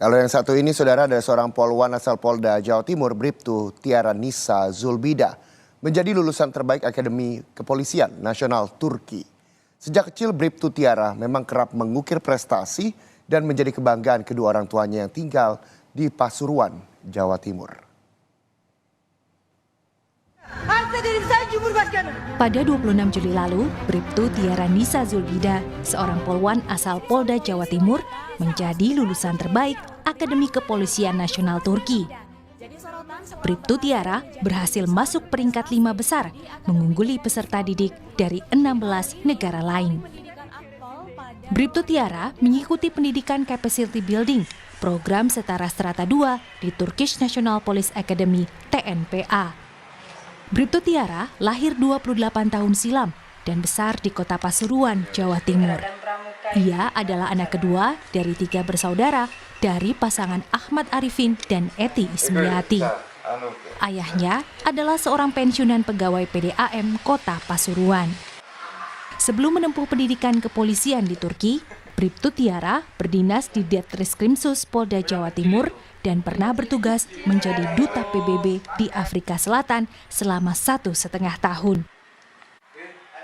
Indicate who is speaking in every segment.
Speaker 1: Kalau yang satu ini, saudara, ada seorang polwan asal Polda Jawa Timur, Bribtu Tiara Nisa Zulbida, menjadi lulusan terbaik Akademi Kepolisian Nasional Turki. Sejak kecil, Bribtu Tiara memang kerap mengukir prestasi dan menjadi kebanggaan kedua orang tuanya yang tinggal di Pasuruan, Jawa Timur.
Speaker 2: Pada 26 Juli lalu, Bribtu Tiara Nisa Zulbida, seorang polwan asal Polda Jawa Timur, menjadi lulusan terbaik Akademi Kepolisian Nasional Turki. Bribtu Tiara berhasil masuk peringkat 5 besar, mengungguli peserta didik dari 16 negara lain. Bribtu Tiara mengikuti pendidikan Capacity Building, program setara strata 2 di Turkish National Police Academy (TNPA). Bribtu Tiara lahir 28 tahun silam dan besar di kota Pasuruan, Jawa Timur. Ia adalah anak kedua dari 3 bersaudara dari pasangan Ahmad Arifin dan Eti Ismiati. Ayahnya adalah seorang pensiunan pegawai PDAM Kota Pasuruan. Sebelum menempuh pendidikan kepolisian di Turki, Bribtu Tiara berdinas di Ditreskrimsus Polda Jawa Timur dan pernah bertugas menjadi duta PBB di Afrika Selatan selama 1,5 tahun.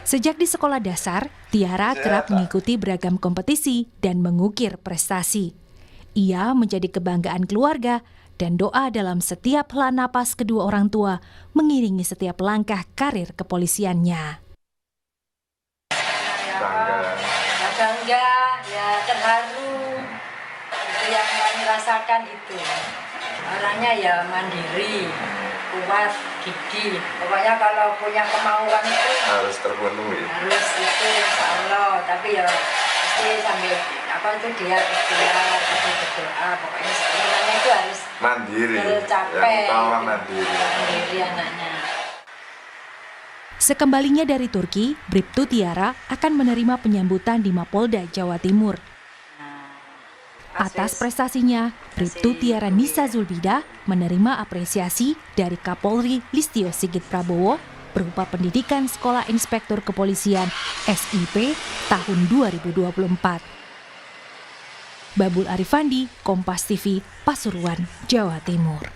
Speaker 2: Sejak di sekolah dasar, Tiara kerap mengikuti beragam kompetisi dan mengukir prestasi. Ia menjadi kebanggaan keluarga dan doa dalam setiap hela napas kedua orang tua mengiringi setiap langkah karir kepolisiannya.
Speaker 3: Bangga, ya terharu, itu yang merasakan itu. Orangnya ya mandiri, kuat, gigih. Pokoknya kalau punya kemauan itu
Speaker 4: harus terpenuhi.
Speaker 3: Harus itu, insya Allah. Tapi ya pasti sambil dia ikhtiar, berdoa. Pokoknya sebenarnya itu harus
Speaker 4: mandiri.
Speaker 3: Tercapai.
Speaker 4: Yang utama mandiri.
Speaker 3: Mandiri anaknya.
Speaker 2: Sekembalinya dari Turki, Bribtu Tiara akan menerima penyambutan di Mapolda, Jawa Timur. Atas prestasinya, Bribtu Tiara Nisa Zulbida menerima apresiasi dari Kapolri Listio Sigit Prabowo berupa pendidikan Sekolah Inspektur Kepolisian SIP tahun 2024. Babul Arifandi, Kompas TV, Pasuruan, Jawa Timur.